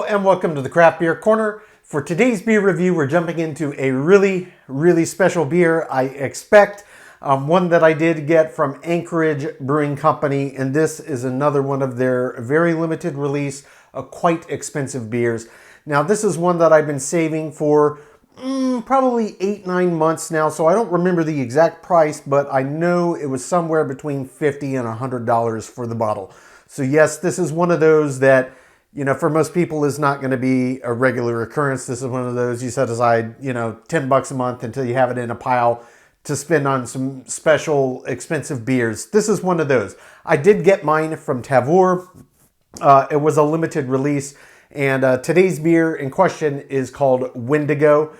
and welcome to the Craft Beer Corner. For today's beer review, we're jumping into a really special beer, I expect. One that I did get from Anchorage Brewing Company, and this is another one of their very limited release, quite expensive beers. Now, this is one that I've been saving for probably 8-9 months now, so I don't remember the exact price, but I know it was somewhere between $50 and $100 for the bottle. So yes, this is one of those that, you know, for most people is not going to be a regular occurrence. This is one of those you set aside, you know, $10 a month until you have it in a pile to spend on some special expensive beers. This is one of those. I did get mine from Tavour. It was a limited release, and today's beer in question is called Wendigo.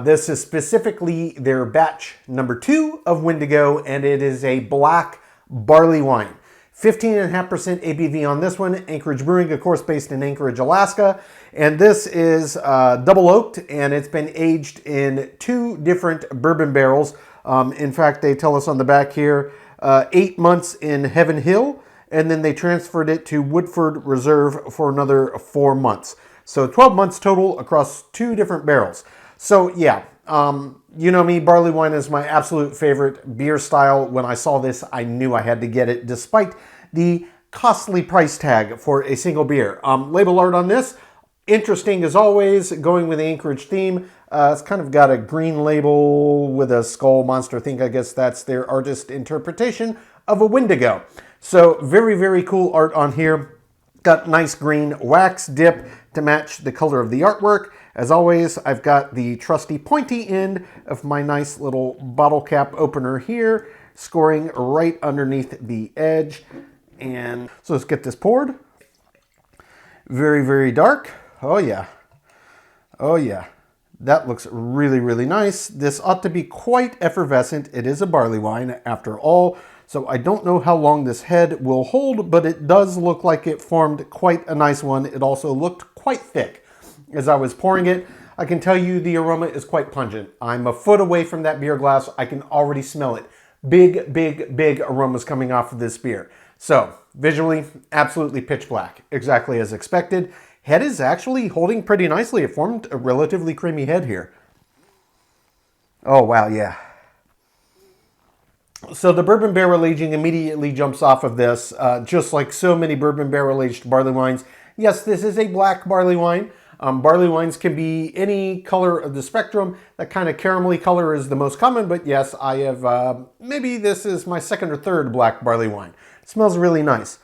This is specifically their batch number 2 of Wendigo, and it is a black barley wine. 15.5% ABV on this one. Anchorage Brewing, of course, based in Anchorage, Alaska. And this is double oaked, and it's been aged in 2 different bourbon barrels. In fact, they tell us on the back here, 8 months in Heaven Hill, and then they transferred it to Woodford Reserve for another 4 months. So 12 months total across 2 different barrels. So yeah, you know me, barley wine is my absolute favorite beer style. When I saw this, I knew I had to get it, despite the costly price tag for a single beer. Label art on this, interesting as always, going with the Anchorage theme. It's kind of got a green label with a skull monster. I think, I guess that's their artist interpretation of a Wendigo. So very cool art on here. Got nice green wax dip to match the color of the artwork. As always, I've got the trusty pointy end of my nice little bottle cap opener here, scoring right underneath the edge. And so let's get this poured. Very dark. Oh yeah. That looks really nice. This ought to be quite effervescent. It is a barley wine after all. So I don't know how long this head will hold, but it does look like it formed quite a nice one. It also looked quite thick. As I was pouring it, I can tell you the aroma is quite pungent. I'm a foot away from that beer glass. I can already smell it. Big aromas coming off of this beer. So visually, absolutely pitch black, exactly as expected. Head is actually holding pretty nicely. It formed a relatively creamy head here. Oh wow, yeah. So the bourbon barrel aging immediately jumps off of this, just like so many bourbon barrel aged barley wines. Yes, this is a black barley wine. Barley wines can be any color of the spectrum. That kind of caramelly color is the most common, but yes, I have, maybe this is my 2nd or 3rd black barley wine. It smells really nice.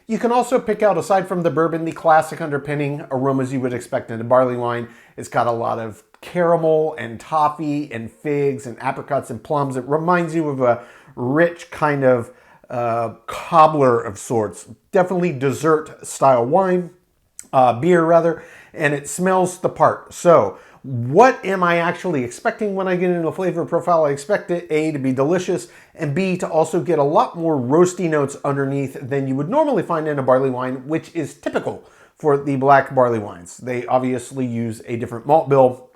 You can also pick out, aside from the bourbon, the classic underpinning aromas you would expect in a barley wine. It's got a lot of caramel and toffee and figs and apricots and plums. It reminds you of a rich kind of cobbler of sorts. Definitely dessert style wine, beer rather, and it smells the part. So what am I actually expecting when I get into the flavor profile? I expect it, A, to be delicious, and B, to also get a lot more roasty notes underneath than you would normally find in a barley wine, which is typical for the black barley wines. They obviously use a different malt bill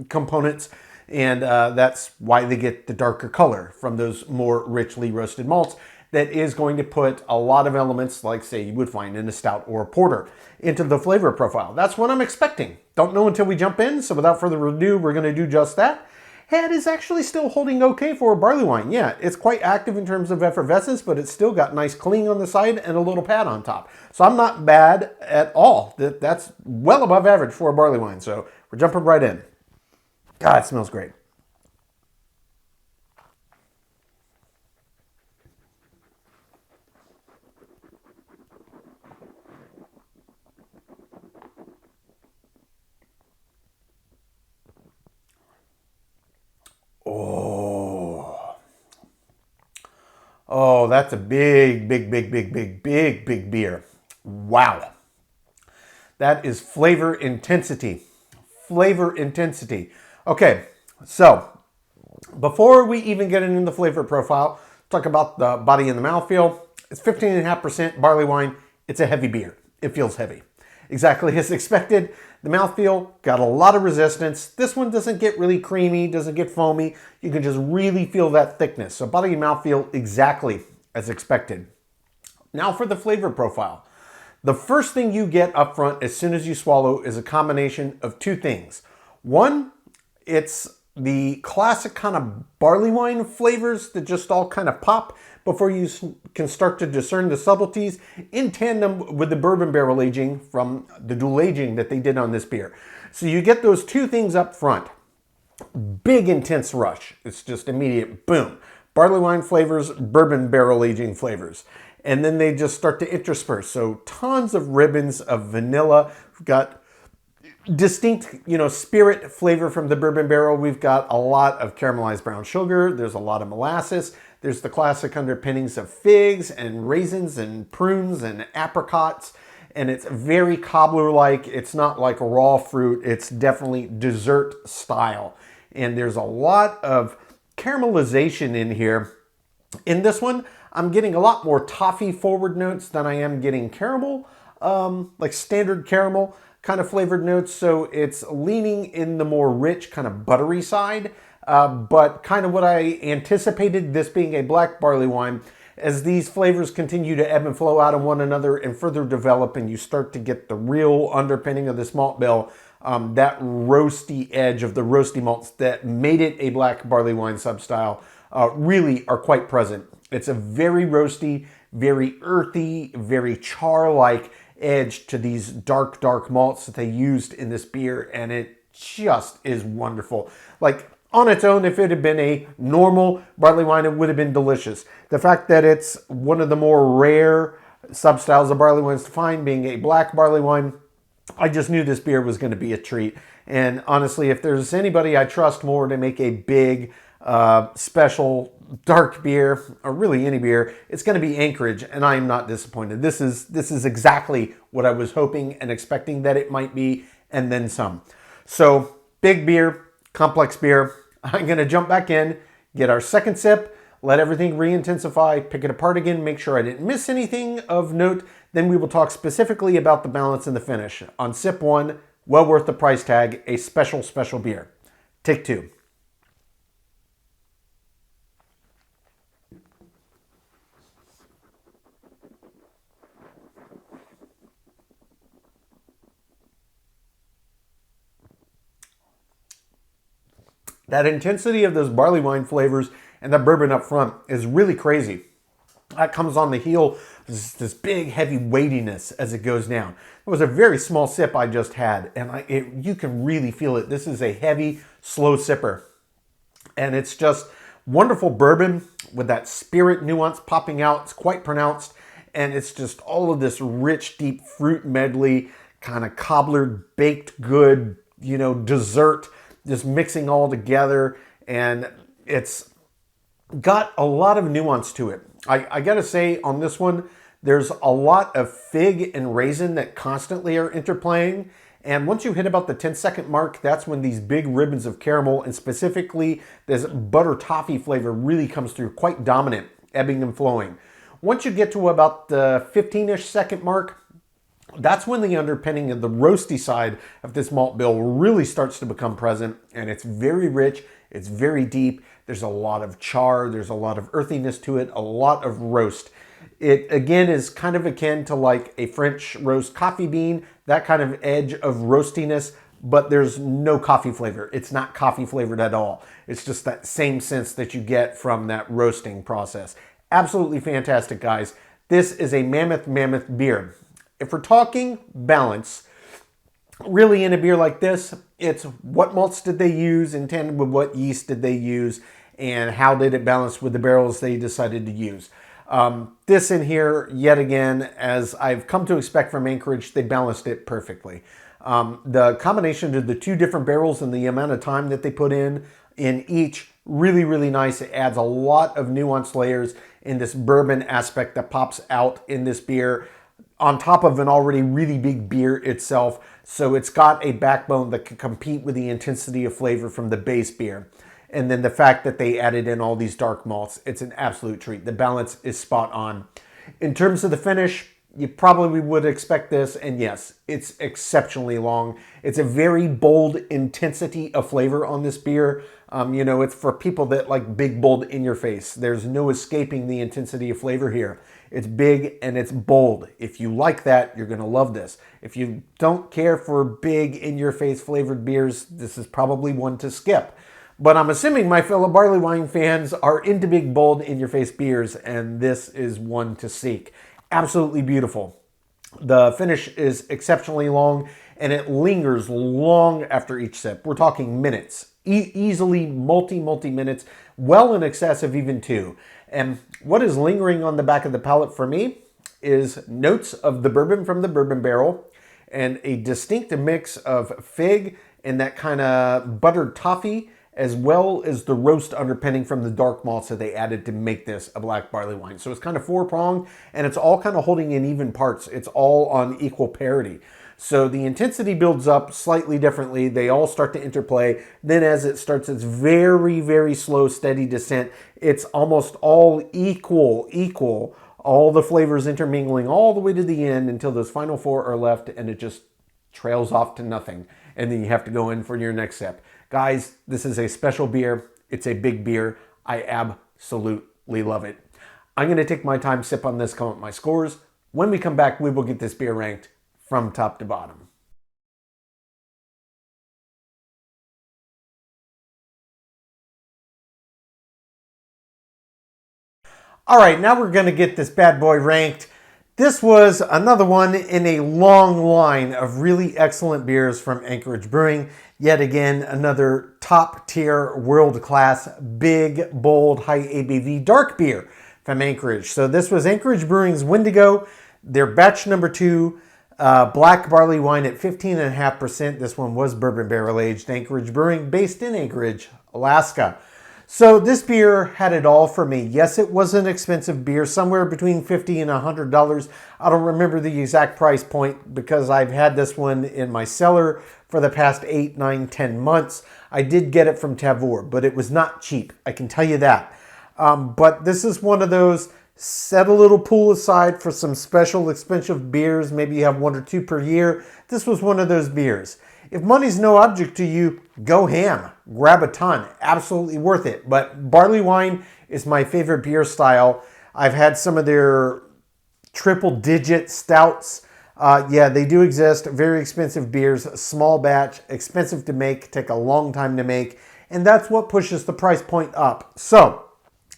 components, and that's why they get the darker color from those more richly roasted malts. That is going to put a lot of elements, like say you would find in a stout or a porter, into the flavor profile. That's what I'm expecting. Don't know until we jump in, so without further ado, we're going to do just that. Head is actually still holding okay for a barley wine. Yeah, it's quite active in terms of effervescence, but it's still got nice cling on the side and a little pad on top. So I'm not bad at all. That's well above average for a barley wine, so we're jumping right in. God, it smells great. Oh, that's a big beer. Wow. That is flavor intensity. Okay, so before we even get into the flavor profile, talk about the body and the mouthfeel. It's 15.5% barley wine. It's a heavy beer. It feels heavy. Exactly as expected. The mouthfeel got a lot of resistance. This one doesn't get really creamy, doesn't get foamy. You can just really feel that thickness. So body and mouthfeel exactly as expected. Now for the flavor profile. The first thing you get up front as soon as you swallow is a combination of two things. One, it's the classic kind of barley wine flavors that just all kind of pop before you can start to discern the subtleties in tandem with the bourbon barrel aging from the dual aging that they did on this beer. So you get those two things up front. Big intense rush. It's just immediate boom. Barley wine flavors, bourbon barrel aging flavors. And then they just start to intersperse. So tons of ribbons of vanilla. We've got distinct, spirit flavor from the bourbon barrel. We've got a lot of caramelized brown sugar. There's a lot of molasses. There's the classic underpinnings of figs and raisins and prunes and apricots. And it's very cobbler-like. It's not like raw fruit. It's definitely dessert style. And there's a lot of caramelization in here. In this one, I'm getting a lot more toffee forward notes than I am getting caramel, like standard caramel kind of flavored notes. So it's leaning in the more rich kind of buttery side, but kind of what I anticipated, this being a black barley wine. As these flavors continue to ebb and flow out of one another and further develop, and you start to get the real underpinning of this malt bill, that roasty edge of the roasty malts that made it a black barley wine substyle really are quite present. It's a very roasty, very earthy, very char-like edge to these dark, dark malts that they used in this beer, and it just is wonderful. Like, on its own, if it had been a normal barley wine, it would have been delicious. The fact that it's one of the more rare substyles of barley wines to find, being a black barley wine, I just knew this beer was going to be a treat. And honestly, if there's anybody I trust more to make a big, special dark beer, or really any beer, it's going to be Anchorage, and I am not disappointed. This is exactly what I was hoping and expecting that it might be, and then some. So, big beer, complex beer. I'm going to jump back in, get our second sip, let everything re-intensify, pick it apart again, make sure I didn't miss anything of note. Then we will talk specifically about the balance and the finish. On sip one, well worth the price tag, a special, special beer. Take two. That intensity of those barley wine flavors and that bourbon up front is really crazy. That comes on the heel, this big heavy weightiness as it goes down. It was a very small sip I just had, and you can really feel it. This is a heavy, slow sipper. And it's just wonderful bourbon with that spirit nuance popping out. It's quite pronounced, and it's just all of this rich, deep fruit medley, kind of cobbler, baked good, dessert, just mixing all together, and it's got a lot of nuance to it. I gotta say, on this one, there's a lot of fig and raisin that constantly are interplaying, and once you hit about the 10-second mark, that's when these big ribbons of caramel, and specifically this butter toffee flavor, really comes through, quite dominant, ebbing and flowing. Once you get to about the 15-ish second mark, that's when the underpinning of the roasty side of this malt bill really starts to become present, and it's very rich, it's very deep, there's a lot of char, there's a lot of earthiness to it, a lot of roast. It, again, is kind of akin to like a French roast coffee bean, that kind of edge of roastiness, but there's no coffee flavor. It's not coffee flavored at all. It's just that same sense that you get from that roasting process. Absolutely fantastic, guys. This is a mammoth, mammoth beer. If we're talking balance, really in a beer like this, it's what malts did they use in tandem with what yeast did they use, and how did it balance with the barrels they decided to use. This in here, yet again, as I've come to expect from Anchorage, they balanced it perfectly. The combination of the two different barrels and the amount of time that they put in each, really, really nice. It adds a lot of nuanced layers in this bourbon aspect that pops out in this beer, on top of an already really big beer itself. So it's got a backbone that can compete with the intensity of flavor from the base beer. And then the fact that they added in all these dark malts, it's an absolute treat. The balance is spot on. In terms of the finish, you probably would expect this, and yes, it's exceptionally long. It's a very bold intensity of flavor on this beer. You know, it's for people that like big, bold, in your face. There's no escaping the intensity of flavor here. It's big and it's bold. If you like that, you're gonna love this. If you don't care for big, in your face flavored beers, this is probably one to skip. But I'm assuming my fellow Barleywine fans are into big, bold, in your face beers, and this is one to seek. Absolutely beautiful. The finish is exceptionally long, and it lingers long after each sip. We're talking minutes, easily multi minutes, well in excess of even 2. And what is lingering on the back of the palate for me is notes of the bourbon from the bourbon barrel and a distinct mix of fig and that kind of buttered toffee, as well as the roast underpinning from the dark malts that they added to make this a black barley wine. So it's kind of 4-pronged, and it's all kind of holding in even parts. It's all on equal parity. So the intensity builds up slightly differently. They all start to interplay. Then as it starts its very, very slow, steady descent, it's almost all equal. All the flavors intermingling all the way to the end until those final 4 are left, and it just trails off to nothing. And then you have to go in for your next sip. Guys, this is a special beer. It's a big beer. I absolutely love it. I'm going to take my time, sip on this, come up with my scores. When we come back, we will get this beer ranked from top to bottom. All right, now we're going to get this bad boy ranked. This was another one in a long line of really excellent beers from Anchorage Brewing. Yet again, another top tier, world-class, big, bold, high ABV dark beer from Anchorage. So this was Anchorage Brewing's Wendigo, their batch number 2, black barley wine at 15.5%. This one was bourbon barrel aged. Anchorage Brewing, based in Anchorage, Alaska. So this beer had it all for me. Yes, it was an expensive beer, somewhere between $50 and $100. I don't remember the exact price point because I've had this one in my cellar for the past 8, 9, 10 months. I did get it from Tavour, but it was not cheap. I can tell you that. But this is one of those, set a little pool aside for some special expensive beers. Maybe you have 1 or 2 per year. This was one of those beers. If money's no object to you, go ham. Grab a ton. Absolutely worth it. But Barleywine is my favorite beer style. I've had some of their triple-digit stouts. Yeah, they do exist. Very expensive beers. Small batch. Expensive to make. Take a long time to make. And that's what pushes the price point up. So,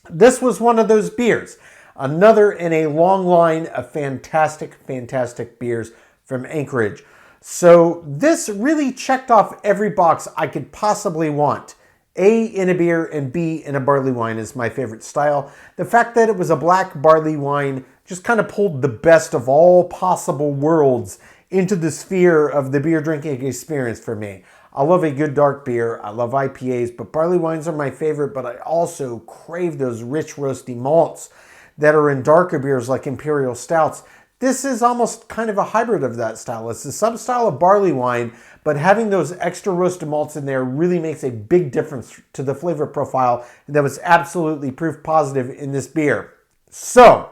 this was one of those beers. Another in a long line of fantastic, fantastic beers from Anchorage. So this really checked off every box I could possibly want. A, in a beer, and B, in a barley wine is my favorite style. The fact that it was a black barley wine just kind of pulled the best of all possible worlds into the sphere of the beer drinking experience for me. I love a good dark beer. I love IPAs, but barley wines are my favorite, but I also crave those rich roasty malts that are in darker beers like imperial stouts. This is almost kind of a hybrid of that style. It's a sub-style of barley wine, but having those extra roasted malts in there really makes a big difference to the flavor profile. That was absolutely proof positive in this beer. So,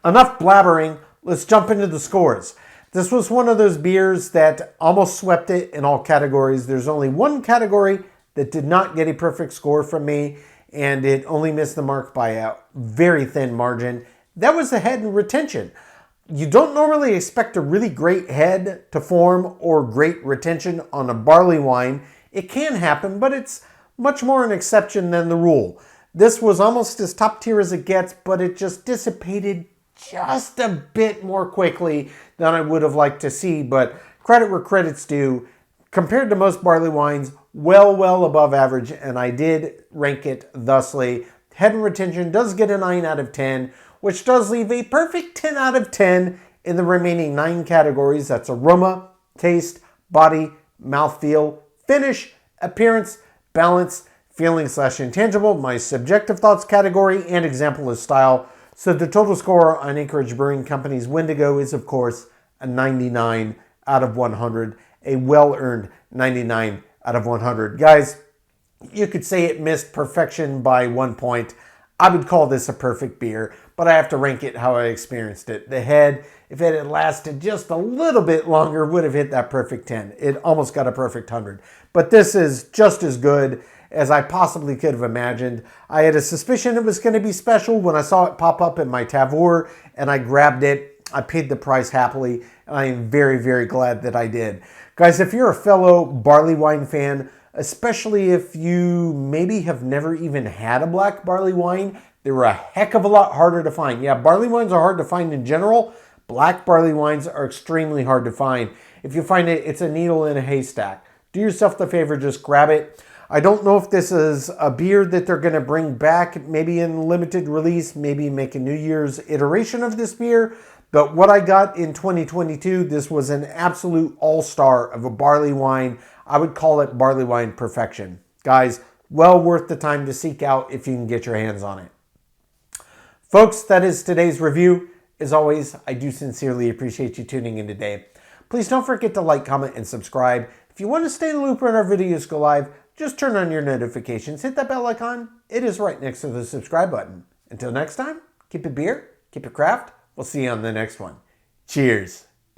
enough blabbering. Let's jump into the scores. This was one of those beers that almost swept it in all categories. There's only one category that did not get a perfect score from me, and it only missed the mark by a very thin margin. That was the head and retention. You don't normally expect a really great head to form or great retention on a barley wine. It can happen, but it's much more an exception than the rule. This was almost as top tier as it gets, but it just dissipated just a bit more quickly than I would have liked to see. But credit where credit's due. Compared to most barley wines, well above average, and I did rank it thusly. Head and retention does get a 9 out of 10, which does leave a perfect 10 out of 10 in the remaining 9 categories. That's aroma, taste, body, mouthfeel, finish, appearance, balance, feeling/intangible, my subjective thoughts category, and example of style. So the total score on Anchorage Brewing Company's Wendigo is, of course, a 99 out of 100, a well-earned 99 out of 100. Guys, you could say it missed perfection by 1 point. I would call this a perfect beer, but I have to rank it how I experienced it. The head, if it had lasted just a little bit longer, would have hit that perfect 10. It almost got a perfect 100. But this is just as good as I possibly could have imagined. I had a suspicion it was going to be special when I saw it pop up in my Tavour, and I grabbed it. I paid the price happily, and I am very, very glad that I did. Guys, if you're a fellow barley wine fan, especially if you maybe have never even had a black barley wine, they were a heck of a lot harder to find. Yeah, barley wines are hard to find in general. Black barley wines are extremely hard to find. If you find it, it's a needle in a haystack. Do yourself the favor, just grab it. I don't know if this is a beer that they're going to bring back, maybe in limited release, maybe make a New Year's iteration of this beer. But what I got in 2022, this was an absolute all-star of a barley wine. I would call it barley wine perfection. Guys, well worth the time to seek out if you can get your hands on it. Folks, that is today's review. As always, I do sincerely appreciate you tuning in today. Please don't forget to like, comment, and subscribe. If you want to stay in the loop when our videos go live, just turn on your notifications. Hit that bell icon. It is right next to the subscribe button. Until next time, keep it beer, keep it craft. We'll see you on the next one. Cheers.